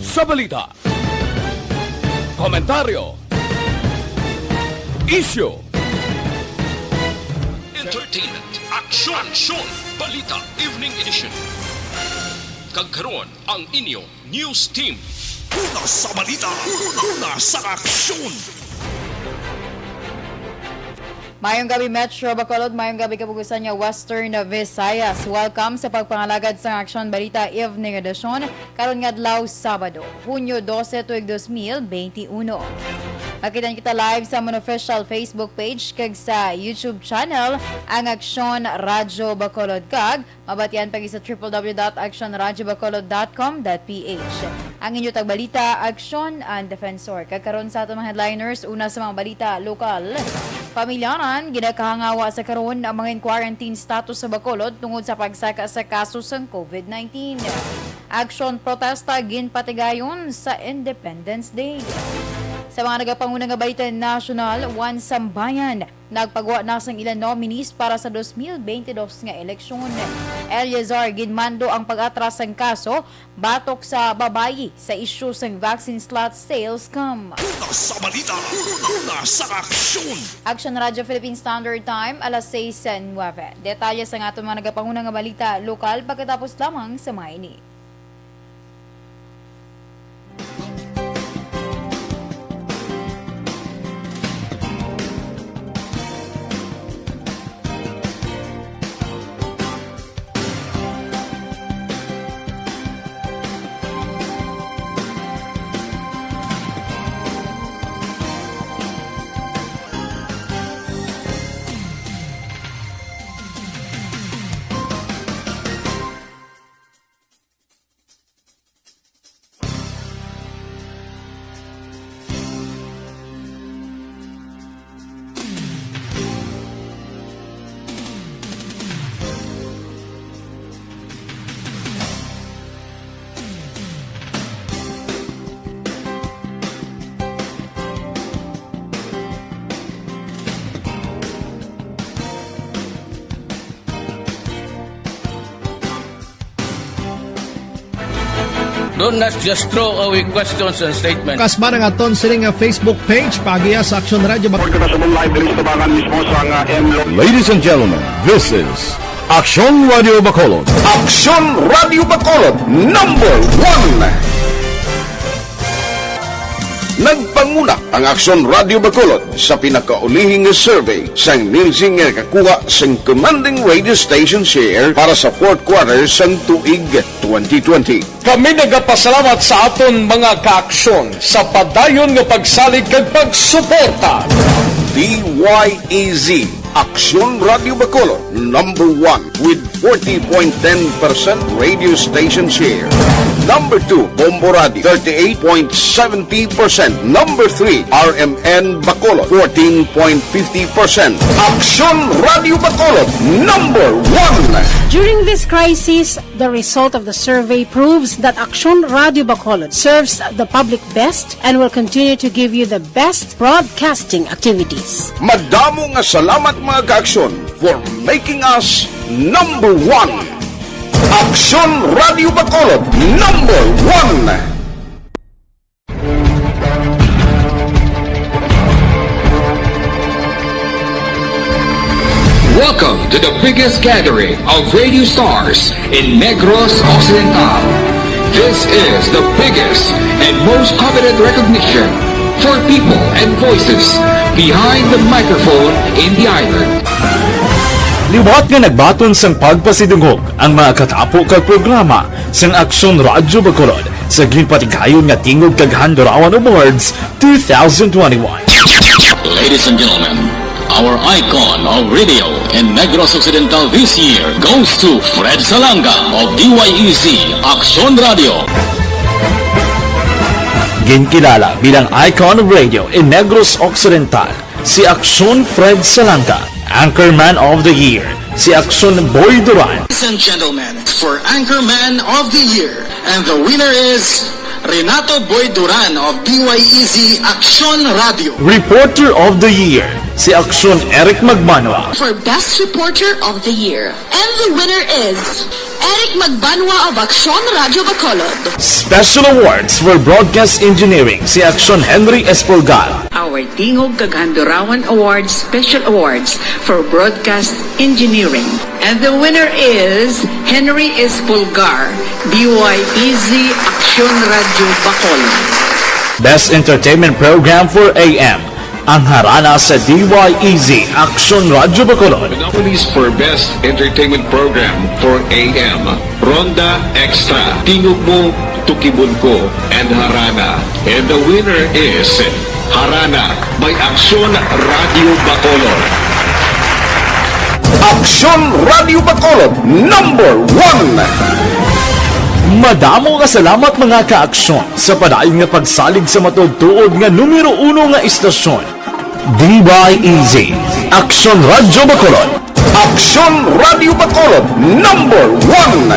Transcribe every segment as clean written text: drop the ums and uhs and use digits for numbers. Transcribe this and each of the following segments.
sa balita. Komentaryo. Issue. Entertainment. Aksyon. Balita Evening Edition. Kagkaroon ang inyong news team. Una sa balita, una sa aksyon. Mayong gabi Metro Bacolod, mayong gabi kapugusan niya Western Visayas. Welcome sa pagpangalagad sa Aksyon Balita Evening Edition karon nga adlaw Sabado, Hunyo 12, tuig 2021. Makita kita live sa among official Facebook page kag sa YouTube channel ang Aksyon Radyo Bacolod kag mabatian pagi sa www.aksyonradyobacolod.com.ph. Ang inyo tagbalita, Aksyon and Defensor. Kagkaroon sa atong mga headliners, una sa mga balita lokal. Pamilyanan, ginakahangawa sa karon ang mga quarantine status sa Bacolod tungod sa pagsaka sa kaso sa COVID-19. Aksyon protesta ginpatigayon sa Independence Day. Sa mga nagapangunang nga balita national, one sambayan, nagpagawa na sang ilang nominees para sa 2022 nga eleksyon. Eliazar ginmando ang pag-atras ng kaso batok sa babayi sa isyu sang vaccine slot sales scam. Una sa balita, una sa aksyon. Action Radio Philippine Standard Time, alas 6:09. Detalye sa nga itong mga nagapangunang nga balita lokal pagkatapos lamang sa mga ini. Don't not just throw away questions and statements. Kasma nga aton sining Facebook page pagiya sa Aksyon Radio Ladies and gentlemen, this is Aksyon Radio Bacolod. Aksyon Radio Bacolod #1. Nagpanguna ang Aksyon Radio Bacolod sa pinakaulihing survey sa ninsing kakuha sa commanding radio station share para sa fourth quarter sa tuig 2020. Kami nagapasalamat sa aton mga kaaksyon sa padayon nga pagsalig kag pagsuporta. DYEZ Aksyon Radio Bacolod #1 with 40.10% radio station share. Number 2, Bombo Radio 38.70%. Number 3, RMN Bacolod 14.50%. Aksyon Radio Bacolod #1. During this crisis, the result of the survey proves that Aksyon Radio Bacolod serves the public best and will continue to give you the best broadcasting activities. Madamo nga salamat mga kaaksyon for making us #1. Aksyon Radio Bacolod #1. Welcome to the biggest gathering of radio stars in Negros Occidental. This is the biggest and most coveted recognition for people and voices behind the microphone in the island. Liwat nga nagbaton sang pagpasidungog ang mga katapo kag programa sang Aksyon Radyo Bacolod sa ginpatigayon nga tingog kag Handurawan Awards 2021. Ladies and gentlemen, our icon of radio in Negros Occidental this year goes to Fred Salanga of DYEZ Aksyon Radio. Ginkilala bilang icon of radio in Negros Occidental, si Aksyon Fred Salanga. Anchorman of the Year, si Aksyon Boy Duran. Ladies and gentlemen, for Anchorman of the Year, and the winner is Renato Boy Duran of DYEZ Aksyon Radio. Reporter of the Year, si Aksyon Eric Magbanwa. For Best Reporter of the Year. And the winner is Eric Magbanwa of Aksyon Radio Bacolod. Special awards for broadcast engineering, si Aksyon Henry Espolgar. Our Tingog Kaghandurawan Awards Special Awards for Broadcast Engineering. And the winner is Henry Espolgar, DYEZ Aksyon Radio Bacolod. Best entertainment program for AM, ang harana sa DYEZ Aksyon Radio Bacolod. Nominees for Best Entertainment Program for AM, Ronda Extra, Tingog Mo, Tukibon Ko, and Harana. And the winner is Harana by Aksyon Radio Bacolod. Aksyon Radio Bacolod, number 1. Madamo nga salamat mga ka-aksyon sa padayon nga pagsalig sa matugtuod nga numero 1 nga istasyon. DYEZ Aksyon Radio Bacolod. Aksyon Radio Bacolod, number 1.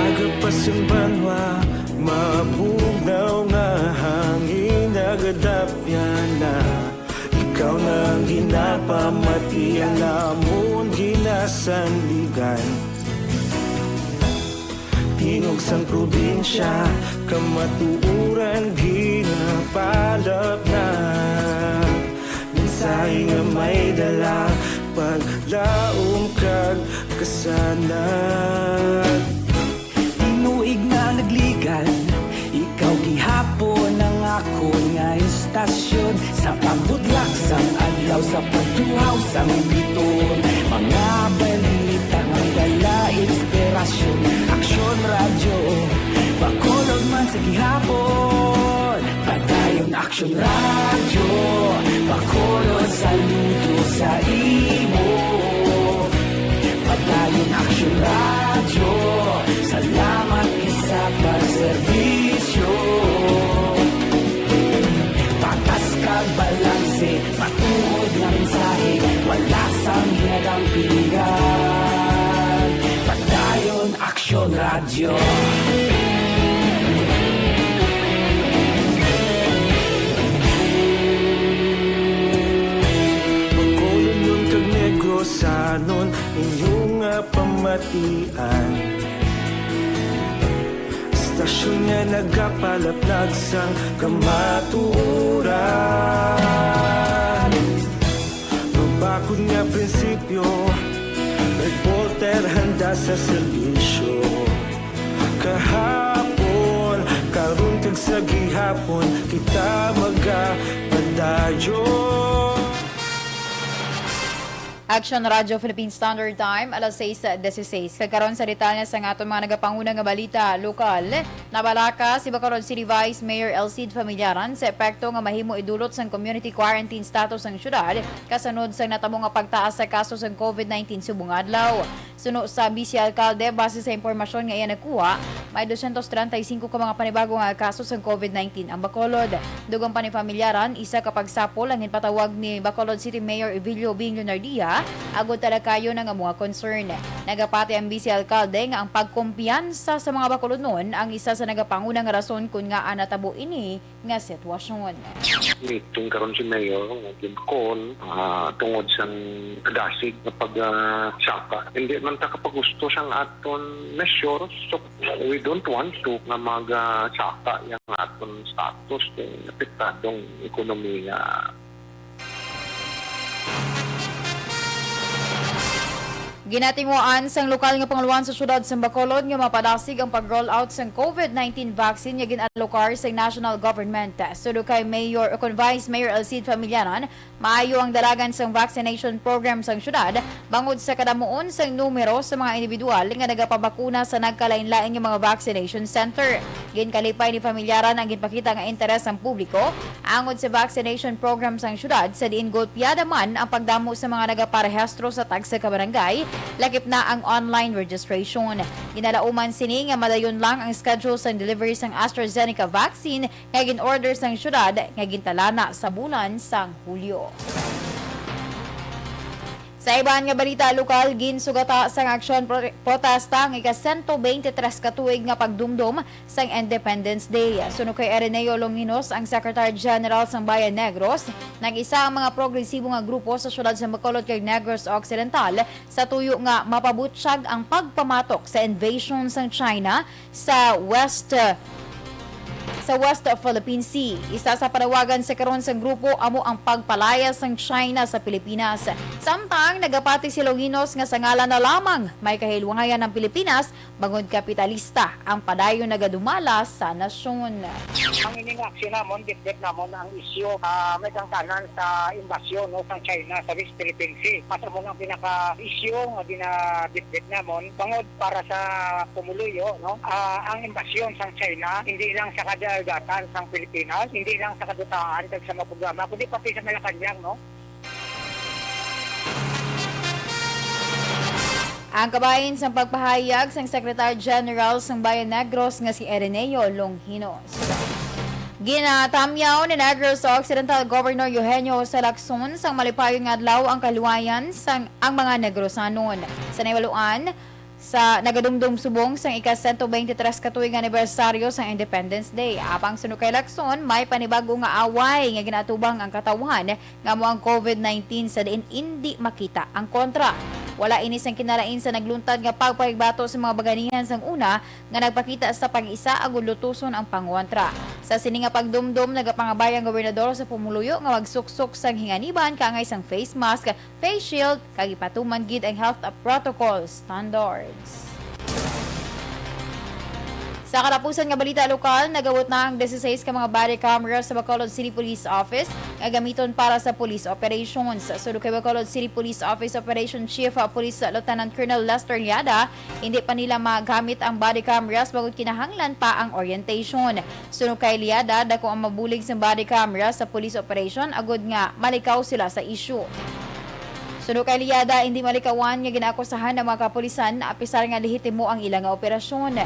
Agapasumbanwa, mabugaw nga hangin nagadapyan na. Ikaw nang ginapamati ang namon ginasandigan. Tingog sang probinsya, kamatuuran ginapalap na. Mensahe nga may dala, paglaom kag kasanan. Inuig na nagligan, ikaw gihapon ang ako nga istasyon. Sa pagbutlak sang adlaw, sa pagduhaw sang biton. Mga balita nga dala inspirasyon. Aksyon Radio, Bacolod man sa gihapon. Padayon Aksyon Radio, Bacolod saludo sa imo. Padayon Aksyon Radio, salamat sa pagserbisyo. Patas kag balanse, matuod na mensahe, wala sang hinagang pilihan. Padayon Aksyon Radio. Bacolod nun kag Negrosanon, inyong pamatian. Stasyon nga nagapalaplag sang kamaturan. Mabakod nga prinsipyo, reporter handa sa serbisyo. Kahapon, karon kag sa gihapon, kita magapadayon. Aksyon Radio Philippine Standard Time, alas 6:16. Kagkaroon sa detalya sa atong mga nagapanguna nga balita lokal. Nabalaka si Bacolod City Vice Mayor Elcid Familiaran sa epekto nga mahimo idulot sang community quarantine status ng syudad kasunod sa natamo nga pagtaas sa kaso sa COVID-19 subong adlaw. Suno sa Vice Alcalde, base sa impormasyon nga iya nakuha, may 235 ka mga panibagong kaso sa COVID-19 ang Bacolod. Dugang pa ni Familiaran, isa kapag sapol ang patawag ni Bacolod City Mayor Evilio Bing Leonardia agod tala kayo ng mga concern. Nagapati ang Vice Alcalde nga ang pagkumpiyansa sa mga Bacolod noon ang isa sa nagapangunang rason kung nga natabo ini nga sitwasyon. Meeting karon si Mayor nga ginkon tungod sa kadasig na pagsaka. Hindi man ta kapagusto sang aton measure, so we don't want to nga magsaka yang aton status ng apektadong ekonomiya. Ginatinguan sang lokal nga panguluan sa syudad sa Bacolod nga mapadasig ang pag-roll out sang COVID-19 vaccine nga ginalokar sa national government. Sudo kay Mayor o Vice Mayor Elcid Familiaran, Maayo ang dalagan sa vaccination program sa syudad bangod sa kadamuon sa numero sa mga individual nga nagapabakuna sa nagkalain-laing mga vaccination center. Ginkalipay ni pamilyaran ang ginpakita nga interes ng publiko angod sa vaccination program sa syudad sa diin golpyada man ang pagdamo sa mga nagaparehistro sa tag sa kabarangay, lakip na ang online registration. Ginalauman sini nga madayon lang ang schedule sa delivery sang AstraZeneca vaccine nga gin-order sang syudad nga gintalana sa bulan sang Hulyo. Sa iban nga balita lokal, ginsugata sang aksyon protesta ng ika-123 katuig nga pagdumdum sang Independence Day. Suno kay Areneo Longinos, ang Secretary General sang Bayan Negros, nag-isa ang mga progresibo nga grupo sa syudad sa Bacolod kay Negros Occidental sa tuyo nga mapabutsyag ang pagpamatok sa invasion sang China sa West Philippine Sea. Isa sa panawagan sa karon sa grupo amo ang pagpalayas ng China sa Pilipinas. Samtang nagapati si Longinos nga sa ngalan na lamang may kahilwangayan ng Pilipinas bangod kapitalista ang padayon nagadumala sa nasyon. Ang ining aksyon namon, ditbit namon ang isyu may kangkanan sa invasyon no, sa China sa West Philippine Sea. Masa mo ang pinaka-isyu nga dinaditbit namon bangod para sa pumuluyo. No? Ang invasyon sa China, hindi lang sa kadagatan sa Pilipinas, hindi lang sa kadutaan kag sa mga programa, kundi pati sa Malacanang, no? Ang kabahin sa pagpahayag sang Secretary General sang Bayan Negros nga si Areneo Longinos. Ginatamyaw ni Negros Occidental Governor Eugenio Salacson sang malipayong adlaw ang kaluwayan sang ang mga Negrosanon. Sa Naiwaluan, sa nagadumdum subong sang ika-123 katuig anibersaryo sa Independence Day. Apang suno kay Lacson, may panibago nga away nga ginatubang ang katawhan nga mo ang COVID-19 sa diin hindi makita ang kontra. Wala inis ang kinalain sa nagluntad nga pagpahigbato sa mga baganihan sang una nga nagpakita sa pag-isa agud lutuson ang pangwantra. Sa sini nga pagdumdum nagapangabayang gobernador sa pumuluyo nga magsuksok sang hinganiban kaangay sang face mask, face shield kag ipatuman gid ang health protocol standards. Sa katapusan nga balita lokal, nagawot na ang 16 ka mga body cameras sa Bacolod City Police Office nga gamiton para sa police operations. Suno kay Bacolod City Police Office Operation Chief Police Lieutenant Colonel Lester Liada, hindi pa nila magamit ang body cameras bagod kinahanglan pa ang orientation. Suno kay Liada, dako ang mabulig sa body cameras sa police operation agud nga malikaw sila sa issue. Suno kay Liada, hindi malikawan nga ginaakusahan ng mga kapulisan na apisar nga lehitimo ang ilang nga operasyon.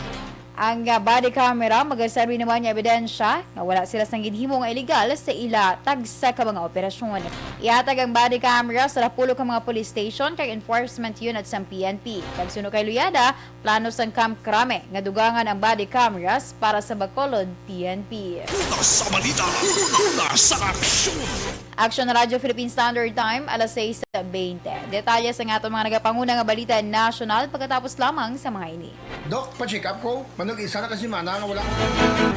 Ang body camera magaserbi naman niya ebidensya nga wala sila sang ginhimo nga illegal sa ila tagsa ka mga operasyon. Ihatag ang body camera sa 10 ka mga police station kag enforcement unit sa PNP. Kag suno kay Luyada, plano sang Camp Krame nga dugangan ang body cameras para sa Bacolod PNP. Una sa balita, una sa aksyon. Aksyon na Radyo Philippine Standard Time, alas 6:20. Detalye sa nga mga nagapanguna nga balita national pagkatapos lamang sa mga ini. Dok, pa-check up ko. Isa na kasi mana nga wala.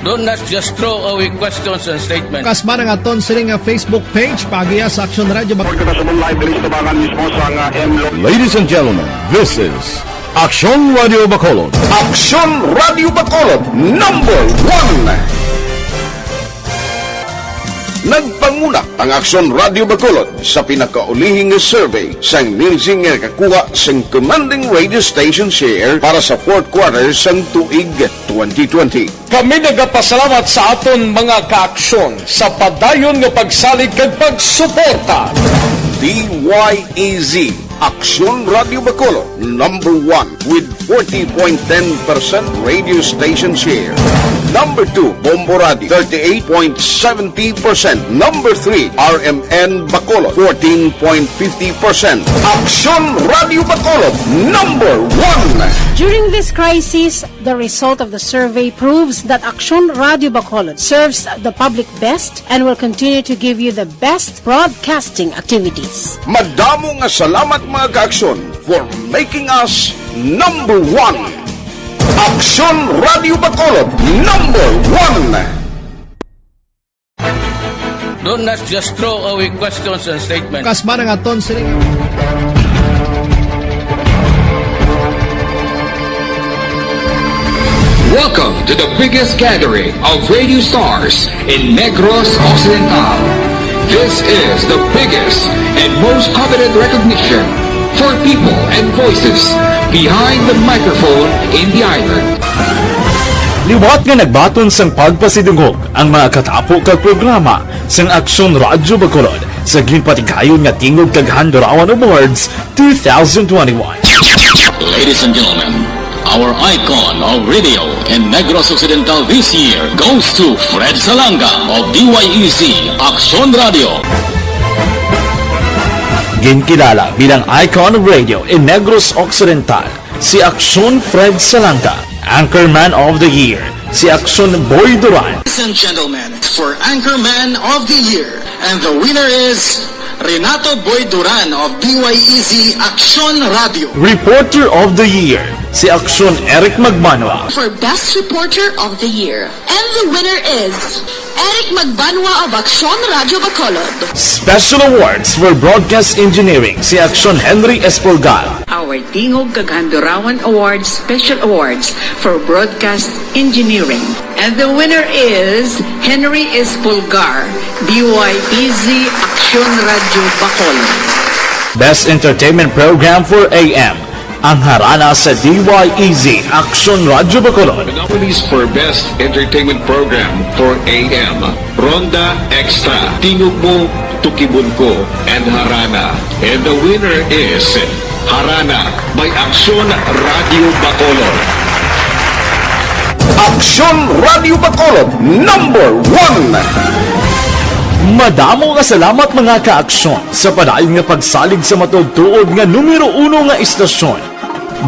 Do not just throw away questions and statements. Kasma nga aton sining nga Facebook page pagiya sa Aksyon Radio Bacolod. Ladies and gentlemen, this is Aksyon Radio Bacolod. Aksyon Radio Bacolod number 1. Nagpanguna ang Aksyon Radio Bacolod sa pinakaulihing survey sang Nilsing nga kakuha sang commanding radio station share para sa fourth quarter sang tuig 2020. Kami nagapasalamat sa aton mga kaaksyon sa padayon nga pagsalig kag pagsuporta. DYEZ Aksyon Radio Bacolod number 1 with 40.10% radio station share. Number 2, Bombo Radio, 38.70%. Number 3, RMN Bacolod, 14.50%. Aksyon Radio Bacolod, number 1. During this crisis, the result of the survey proves that Aksyon Radio Bacolod serves the public best and will continue to give you the best broadcasting activities. Madamo nga salamat mga kaaksyon for making us number 1. Aksyon Radio Bacolod, number 1. Do not just throw away questions and statements. Kasma nga aton sining Welcome to the biggest gathering of radio stars in Negros Occidental. This is the biggest and most coveted recognition for people and voices behind the microphone in the island. Liwat nga nagbaton sang pagpasidungog ang mga katapo kag programa sang Aksyon Radyo Bacolod sa ginpatigayon nga Tingog kag Handurawan Awards 2021. Ladies and gentlemen, our icon of radio in Negros Occidental this year goes to Fred Salanga of DYEZ Aksyon Radio. Ginkilala bilang icon of radio in Negros Occidental, si Aksyon Fred Salanga. Anchorman of the Year, si Aksyon Boy Duran. Ladies and gentlemen, for Anchorman of the Year, and the winner is Renato Boy Duran of DYEZ Aksyon Radio. Reporter of the Year, si Aksyon Eric Magmanwa. For Best Reporter of the Year. And the winner is Eric Magbanwa of Aksyon Radio Bacolod. Special Awards for Broadcast Engineering, si Aksyon Henry Espolgar. Our Tingog kag Handurawan Awards Special Awards for Broadcast Engineering. And the winner is Henry Espolgar, DYEZ Aksyon Radio Bacolod. Best Entertainment Program for AM, ang harana sa DYEZ Aksyon Radio Bacolod. The nominees for Best Entertainment Program for AM, Ronda Extra, Tingog Mo, Tukibun Ko, and Harana. And the winner is Harana by Aksyon Radio Bacolod. Aksyon Radio Bacolod, number 1! Madamo nga salamat mga ka-aksyon sa padayon nga pagsalig sa matugtuod nga numero 1 nga istasyon.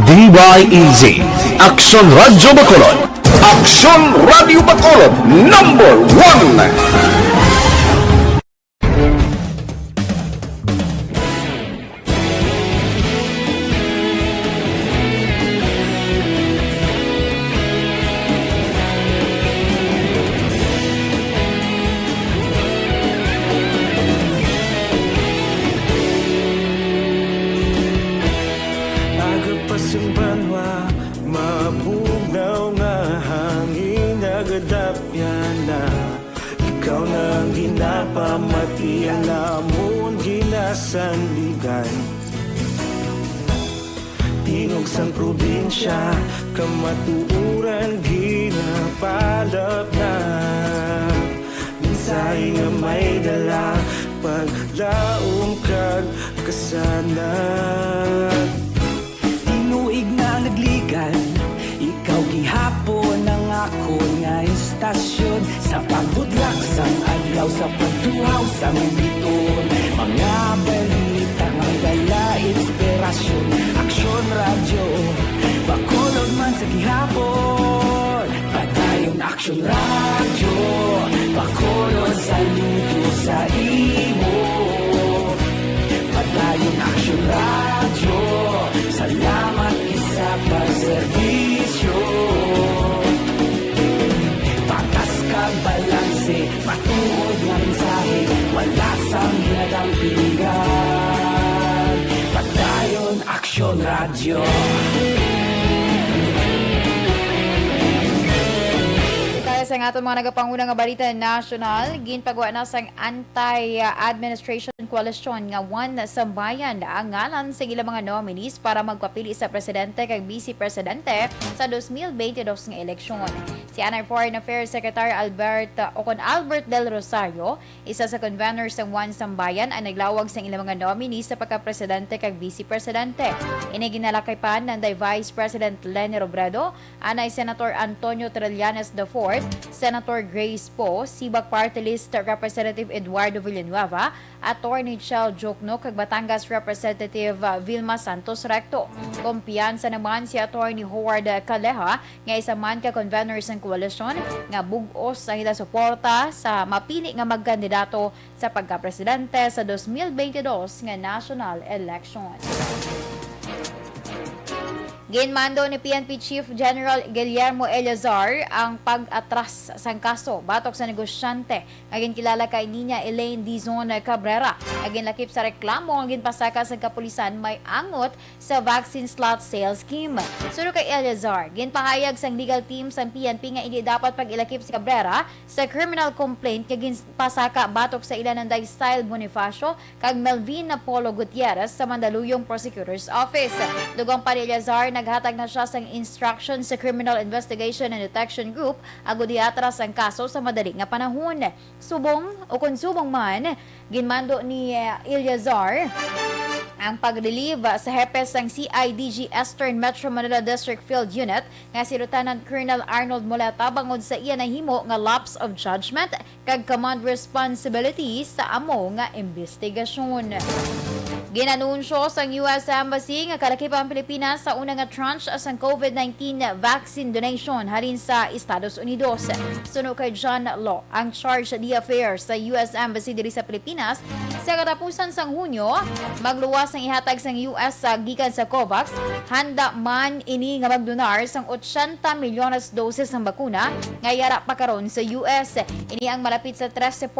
DYEZ Aksyon Radio Bacolod. Aksyon Radio Bacolod, number 1! Agapasumbanwa, mabugnaw nga hangin nagadapyan na. Ikaw na ang ginapamatian namon ginasandigan. Tingog sang probinsya, kamatuuran ginapalap na. Minsay nga may dala, paglaom kag kasanan. Tinuig na nagligan, ikaw gihapon ang ako nga istasyon. Sa pagbudlak sang adlaw, sa pagtuhaw sa militon. Mga balita nga dala inspirasyon. Aksyon Radio, Bacolod man sa gihapon. Padayon Aksyon Radio, Bacolod saludo sa imo. Padayon Aksyon Radio, salamat sa pagserbisyo. Patas kag balanse, matuod nga mensahe, wala sang hinadang piligan. Padayon Aksyon Radio. Sa nga itong mga nagapangunang nga balita national, ginpagawa na sang anti-administration coalition nga one sambayan ang ngalan sa ilang mga nominees para magpapili sa presidente kag vice presidente sa 2022 nga eleksyon. Si Foreign Affairs Secretary Albert Del Rosario, isa sa conveners ng one sambayan, ay naglawag sa ilang mga nominees sa pagka-presidente kag vice presidente. Ini ginalakay pa ng Vice President Leni Robredo, anay Senator Antonio Trillanes IV, Senator Grace Poe, Sibak Party List Representative Eduardo Villanueva, Attorney Chel Jokno kag Batangas Representative Vilma Santos Recto. Kumpiyansa naman si Attorney Howard Caleja nga isa man ka conveners ng koalisyon nga bug-os sa hila suporta sa mapili nga magkandidato sa pagka-presidente sa 2022 nga national election. Ginmando ni PNP Chief General Guillermo Eleazar ang pag-atras sang kaso batok sa negosyante agin kilala kay Niña Elaine Dizon Cabrera agin lakip sa reklamo ang ginpasaka sa kapulisan may angot sa vaccine slot sales scheme. Suro kay Eleazar, ginpahayag sang legal team sang PNP nga hindi dapat pag-ilakip si Cabrera sa criminal complaint kay ginpasaka batok sa ilan ng Style Bonifacio kag Melvin Apollo Gutierrez sa Mandaluyong Prosecutor's Office. Dugang pa ni Eleazar, naghatag na siya sang instruction sa Criminal Investigation and Detection Group agud iatras ang kaso sa madali nga panahon. Subong o kung subong man, ginmando ni Eleazar ang pag-relieve sa hepes ng CIDG Eastern Metro Manila District Field Unit nga si Lieutenant Colonel Arnold Moleta bangod sa iya nahimo nga lapse of judgment kag command responsibilities sa amo nga investigasyon. Ginanunsyo sa US Embassy nga kalakip ang Pilipinas sa unang nga tranche sang COVID-19 vaccine donation halin sa Estados Unidos. Suno kay John Law, ang charge di affairs sa US Embassy diri sa Pilipinas, sa katapusan sang Hunyo, magluwas ang ihatag sang US sa gikan sa COVAX, handa man ini nga magdonar sang 80 milyones doses ng bakuna nga yara pa karon sa US. Ini ang malapit sa 13%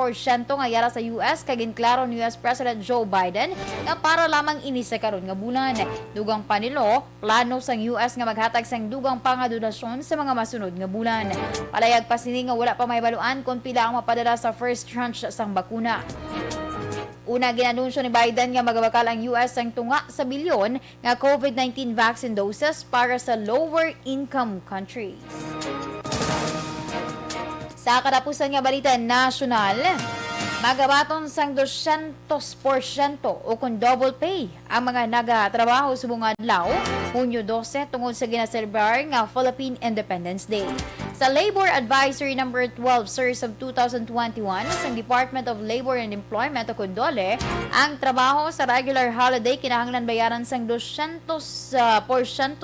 nga yara sa US kag ginklaro ni US President Joe Biden nga para lamang ini sa karon nga bulan. Dugang pa nilo, plano sang US nga maghatag sang dugang pa nga donasyon sa mga masunod nga bulan. Palayag pa sini nga wala pa may baluan kung pila ang mapadala sa first tranche sang bakuna. Una, ginanunsyo ni Biden nga magabakal ang US ang tunga sa bilyon nga COVID-19 vaccine doses para sa lower income countries. Sa katapusan nga balita nasyonal, magabaton sang 200% o kung double pay ang mga nagatrabaho sa mga adlaw Hunyo 12 tungod sa ginaselebrar nga Philippine Independence Day. Sa Labor Advisory No. 12 Series of 2021 sa Department of Labor and Employment o Kundole, ang trabaho sa regular holiday kinahanglan bayaran sang 200%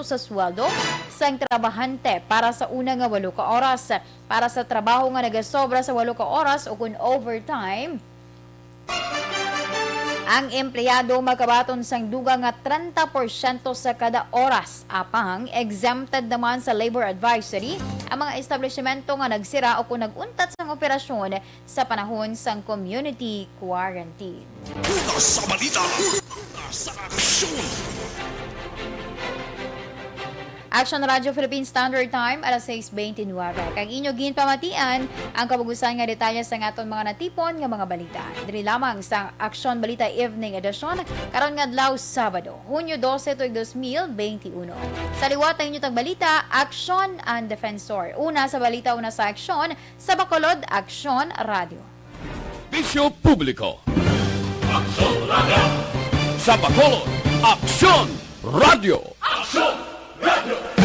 sa sweldo sang trabahante para sa una nga 8 ka oras. Para sa trabaho nga nagasobra sa 8 ka oras o kung overtime, ang empleyado magkabaton sang duga nga 30% sa kada oras. Apang exempted naman sa labor advisory ang mga establishmento nga nagsira o kung naguntat sang operasyon sa panahon sang community quarantine. Una sa balita, una sa aksyon. Aksyon Radio Philippine Standard Time, alas 6:29. Kag inyo ginpamatian ang kabugusan nga detalye sa aton mga natipon nga mga balita. Diri lamang sa Aksyon Balita Evening Edition karon nga adlaw Sabado, Hunyo 12, 2021. Sa liwat ang inyo tag balita, Aksyon and Defensor. Una sa balita, una sa aksyon, sa Bacolod, Aksyon Radio. Bisyo Publiko. Aksyon Radio. Sa Bacolod, Aksyon Radio. Aksyon Radio.